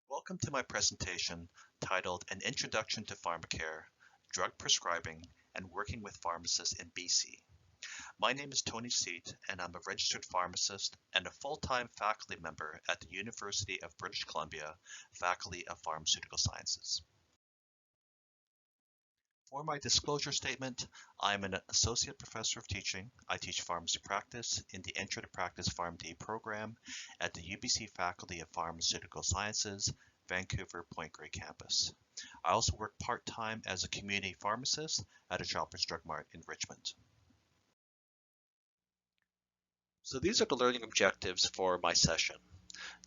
Welcome to my presentation titled An Introduction to Pharmacare, Drug Prescribing, and Working with Pharmacists in BC. My name is Tony Seat, and I'm a registered pharmacist and a full-time faculty member at the University of British Columbia, Faculty of Pharmaceutical Sciences. For my disclosure statement, I'm an associate professor of teaching. I teach pharmacy practice in the Intro to Practice PharmD program at the UBC Faculty of Pharmaceutical Sciences, Vancouver Point Grey campus. I also work part-time as a community pharmacist at a Shoppers Drug Mart in Richmond. So these are the learning objectives for my session: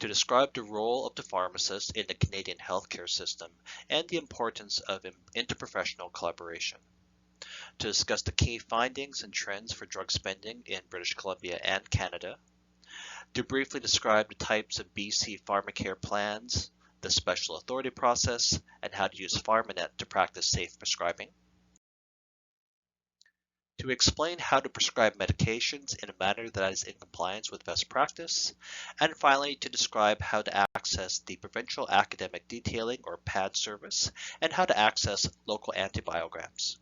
to describe the role of the pharmacist in the Canadian healthcare system and the importance of interprofessional collaboration, to discuss the key findings and trends for drug spending in British Columbia and Canada, to briefly describe the types of BC Pharmacare plans, the special authority process, and how to use PharmaNet to practice safe prescribing, to explain how to prescribe medications in a manner that is in compliance with best practice, and finally to describe how to access the Provincial Academic Detailing or PAD service and how to access local antibiograms.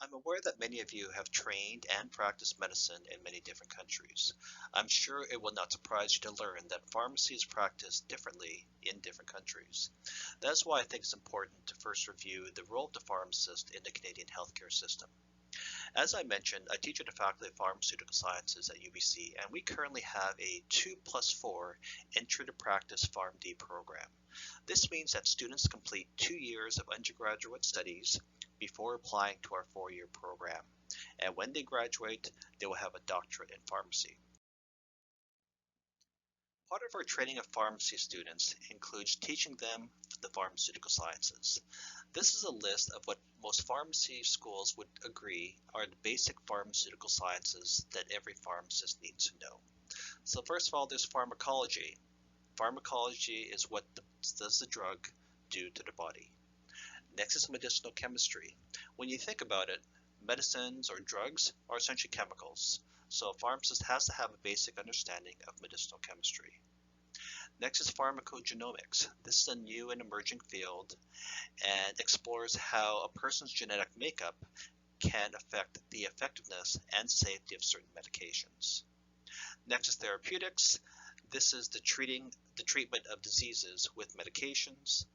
I'm aware that many of you have trained and practiced medicine in many different countries. I'm sure it will not surprise you to learn that pharmacy is practiced differently in different countries. That's why I think it's important to first review the role of the pharmacist in the Canadian healthcare system. As I mentioned, I teach at the Faculty of Pharmaceutical Sciences at UBC, and we currently have a 2+4 Intro to Practice PharmD program. This means that students complete 2 years of undergraduate studies before applying to our 4-year program, and when they graduate, they will have a doctorate in pharmacy. Part of our training of pharmacy students includes teaching them the pharmaceutical sciences. This is a list of what most pharmacy schools would agree are the basic pharmaceutical sciences that every pharmacist needs to know. So first of all, there's pharmacology. Pharmacology is what does the drug do to the body. Next is medicinal chemistry. When you think about it, medicines or drugs are essentially chemicals, so a pharmacist has to have a basic understanding of medicinal chemistry. Next is pharmacogenomics. This is a new and emerging field and explores how a person's genetic makeup can affect the effectiveness and safety of certain medications. Next is therapeutics. This is the treatment of diseases with medications.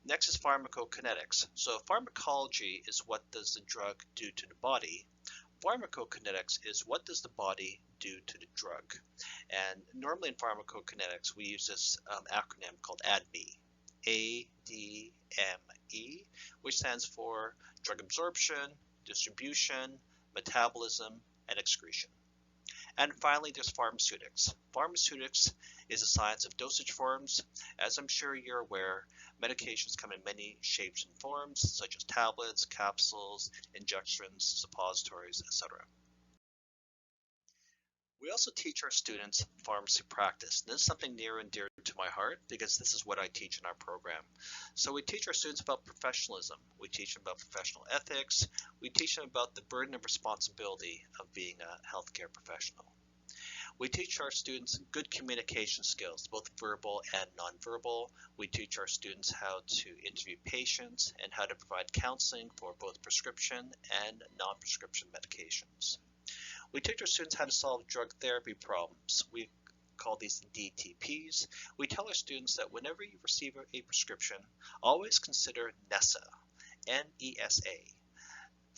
Next is pharmacokinetics. So pharmacology is what does the drug do to the body. Pharmacokinetics is what does the body do to the drug. And normally in pharmacokinetics, we use this acronym called ADME, A-D-M-E, which stands for drug absorption, distribution, metabolism, and excretion. And finally, there's pharmaceutics. Pharmaceutics is a science of dosage forms. As I'm sure you're aware, medications come in many shapes and forms, such as tablets, capsules, injections, suppositories, etc. We also teach our students pharmacy practice. This is something near and dear to my heart because this is what I teach in our program. So we teach our students about professionalism. We teach them about professional ethics. We teach them about the burden of responsibility of being a healthcare professional. We teach our students good communication skills, both verbal and nonverbal. We teach our students how to interview patients and how to provide counseling for both prescription and non-prescription medications. We teach our students how to solve drug therapy problems. We call these DTPs. We tell our students that whenever you receive a prescription, always consider NESA, N-E-S-A.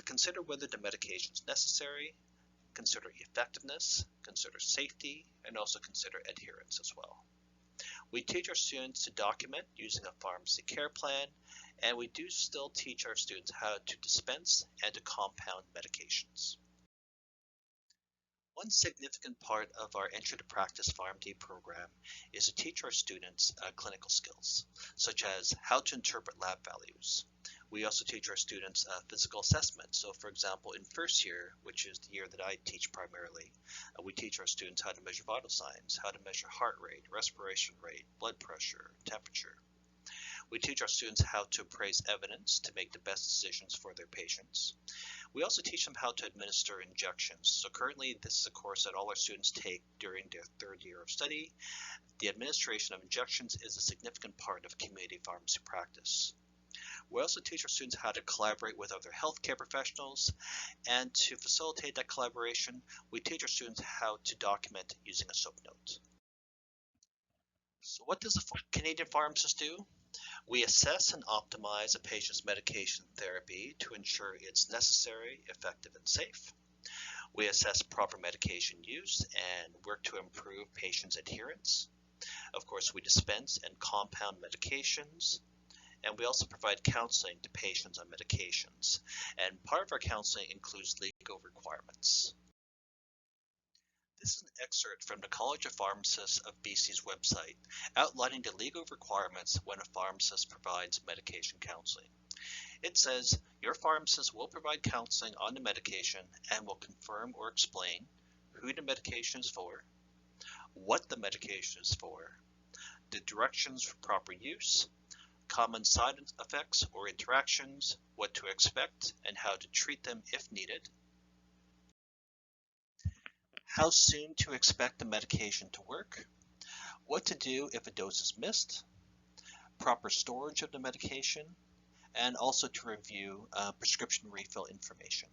Consider whether the medication is necessary, consider effectiveness, consider safety, and also consider adherence as well. We teach our students to document using a pharmacy care plan, and we do still teach our students how to dispense and to compound medications. One significant part of our Intro to Practice PharmD program is to teach our students clinical skills, such as how to interpret lab values. We also teach our students physical assessment. So for example, in first year, which is the year that I teach primarily, we teach our students how to measure vital signs, how to measure heart rate, respiration rate, blood pressure, temperature. We teach our students how to appraise evidence to make the best decisions for their patients. We also teach them how to administer injections. So currently, this is a course that all our students take during their third year of study. The administration of injections is a significant part of community pharmacy practice. We also teach our students how to collaborate with other healthcare professionals, and to facilitate that collaboration, we teach our students how to document using a SOAP note. So what does a Canadian pharmacist do? We assess and optimize a patient's medication therapy to ensure it's necessary, effective, and safe. We assess proper medication use and work to improve patients' adherence. Of course, we dispense and compound medications, and we also provide counseling to patients on medications. And part of our counseling includes legal requirements. This is an excerpt from the College of Pharmacists of BC's website, outlining the legal requirements when a pharmacist provides medication counseling. It says, your pharmacist will provide counseling on the medication and will confirm or explain who the medication is for, what the medication is for, the directions for proper use, common side effects or interactions, what to expect, and how to treat them if needed, how soon to expect the medication to work, what to do if a dose is missed, proper storage of the medication, and also to review prescription refill information.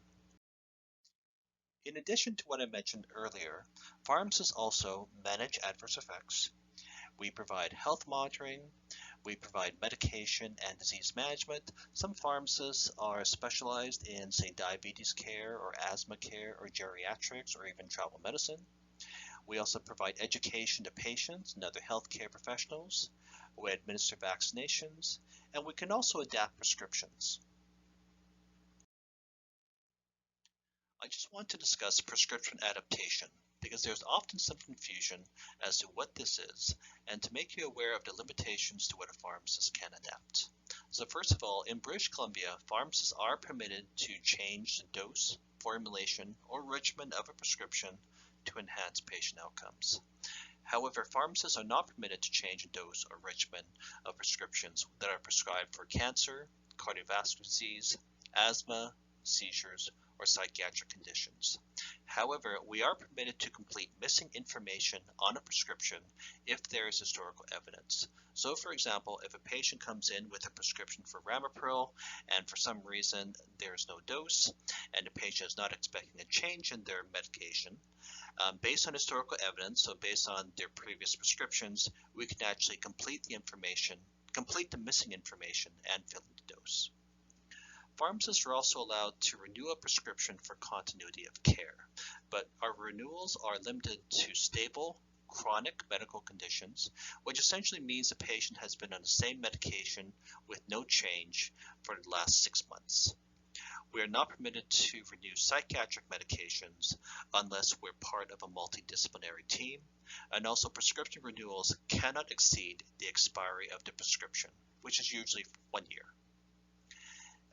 In addition to what I mentioned earlier, pharmacists also manage adverse effects. We provide health monitoring, we provide medication and disease management. Some pharmacists are specialized in, say, diabetes care or asthma care or geriatrics or even travel medicine. We also provide education to patients and other healthcare professionals. We administer vaccinations, and we can also adapt prescriptions. I just want to discuss prescription adaptation because there's often some confusion as to what this is and to make you aware of the limitations to what a pharmacist can adapt. So first of all, in British Columbia, pharmacists are permitted to change the dose, formulation, or regimen of a prescription to enhance patient outcomes. However, pharmacists are not permitted to change a dose or regimen of prescriptions that are prescribed for cancer, cardiovascular disease, asthma, seizures, or psychiatric conditions. However, we are permitted to complete missing information on a prescription if there is historical evidence. So for example, if a patient comes in with a prescription for Ramipril and for some reason there is no dose and the patient is not expecting a change in their medication, based on historical evidence, so based on their previous prescriptions, we can actually complete the missing information and fill in the dose. Pharmacists are also allowed to renew a prescription for continuity of care, but our renewals are limited to stable, chronic medical conditions, which essentially means the patient has been on the same medication with no change for the last 6 months. We are not permitted to renew psychiatric medications unless we're part of a multidisciplinary team, and also prescription renewals cannot exceed the expiry of the prescription, which is usually 1 year.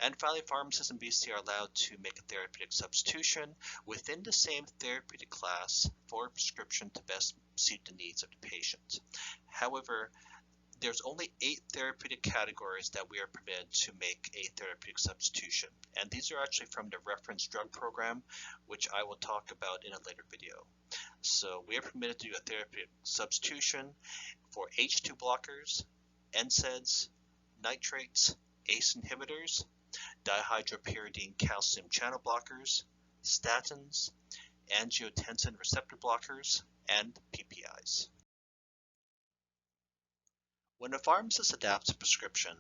And finally, pharmacists in BC are allowed to make a therapeutic substitution within the same therapeutic class for a prescription to best suit the needs of the patient. However, there's only 8 therapeutic categories that we are permitted to make a therapeutic substitution. And these are actually from the reference drug program, which I will talk about in a later video. So we are permitted to do a therapeutic substitution for H2 blockers, NSAIDs, nitrates, ACE inhibitors, dihydropyridine calcium channel blockers, statins, angiotensin receptor blockers, and PPIs. When a pharmacist adapts a prescription,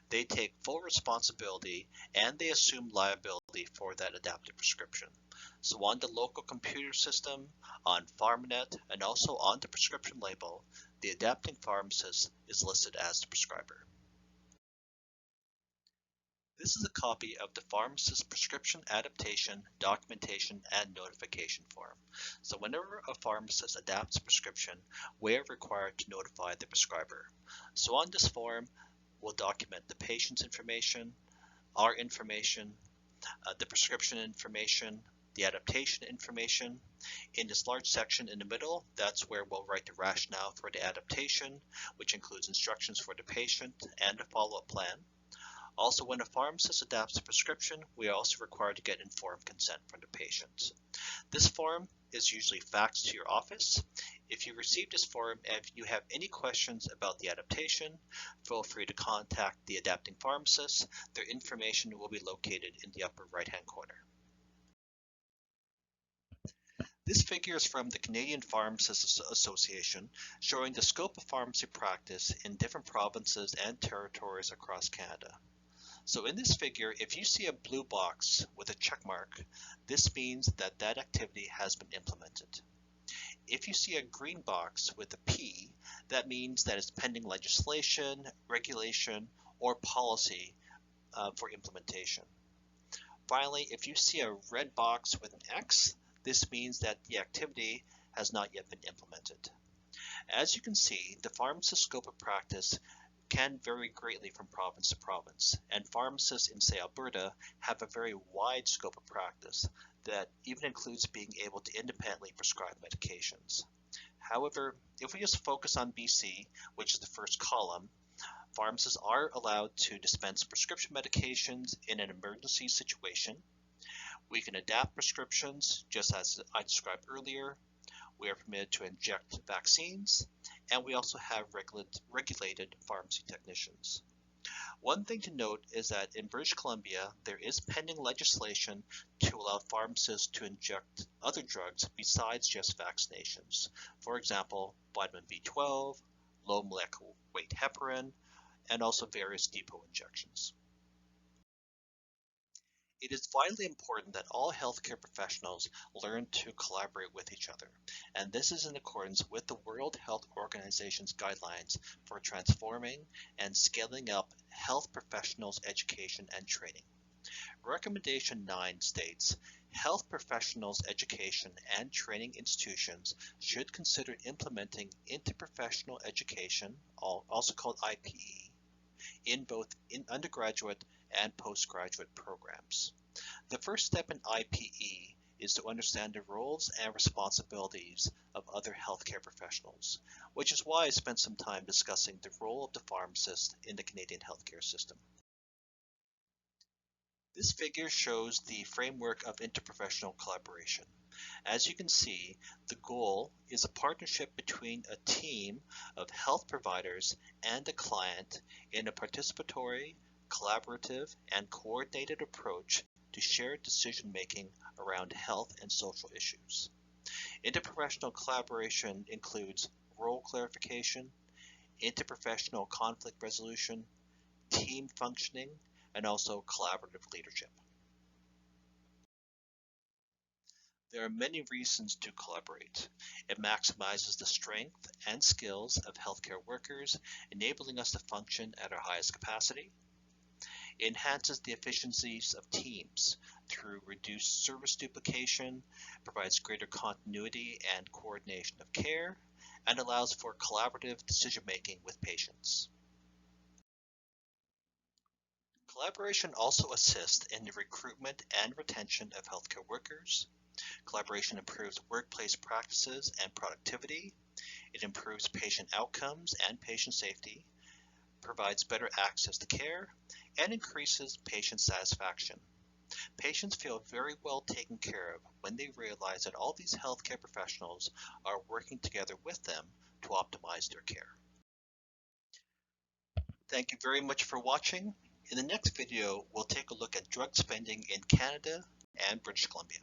they take full responsibility and they assume liability for that adapted prescription. So on the local computer system, on PharmaNet, and also on the prescription label, the adapting pharmacist is listed as the prescriber. This is a copy of the pharmacist prescription adaptation, documentation, and notification form. So whenever a pharmacist adapts a prescription, we are required to notify the prescriber. So on this form, we'll document the patient's information, our information, the prescription information, the adaptation information. In this large section in the middle, that's where we'll write the rationale for the adaptation, which includes instructions for the patient and a follow-up plan. Also, when a pharmacist adapts a prescription, we are also required to get informed consent from the patient. This form is usually faxed to your office. If you receive this form and if you have any questions about the adaptation, feel free to contact the adapting pharmacist. Their information will be located in the upper right-hand corner. This figure is from the Canadian Pharmacists Association, showing the scope of pharmacy practice in different provinces and territories across Canada. So in this figure, if you see a blue box with a check mark, this means that that activity has been implemented. If you see a green box with a P, that means that it's pending legislation, regulation, or policy for implementation. Finally, if you see a red box with an X, this means that the activity has not yet been implemented. As you can see, the pharmacist scope of practice can vary greatly from province to province, and pharmacists in, say, Alberta have a very wide scope of practice that even includes being able to independently prescribe medications. However, if we just focus on BC, which is the first column, pharmacists are allowed to dispense prescription medications in an emergency situation. We can adapt prescriptions, just as I described earlier. We are permitted to inject vaccines, and we also have regulated pharmacy technicians. One thing to note is that in British Columbia, there is pending legislation to allow pharmacists to inject other drugs besides just vaccinations. For example, vitamin B12, low molecular weight heparin, and also various depot injections. It is vitally important that all healthcare professionals learn to collaborate with each other, and this is in accordance with the World Health Organization's guidelines for transforming and scaling up health professionals' education and training. Recommendation 9 states, health professionals' education and training institutions should consider implementing interprofessional education, also called IPE, in both undergraduate and postgraduate programs. The first step in IPE is to understand the roles and responsibilities of other healthcare professionals, which is why I spent some time discussing the role of the pharmacist in the Canadian healthcare system. This figure shows the framework of interprofessional collaboration. As you can see, the goal is a partnership between a team of health providers and a client in a participatory, collaborative, and coordinated approach to shared decision-making around health and social issues. Interprofessional collaboration includes role clarification, interprofessional conflict resolution, team functioning, and also collaborative leadership. There are many reasons to collaborate. It maximizes the strength and skills of healthcare workers, enabling us to function at our highest capacity. It enhances the efficiencies of teams through reduced service duplication, provides greater continuity and coordination of care, and allows for collaborative decision-making with patients. Collaboration also assists in the recruitment and retention of healthcare workers. Collaboration improves workplace practices and productivity. It improves patient outcomes and patient safety, provides better access to care, and increases patient satisfaction. Patients feel very well taken care of when they realize that all these healthcare professionals are working together with them to optimize their care. Thank you very much for watching. In the next video, we'll take a look at drug spending in Canada and British Columbia.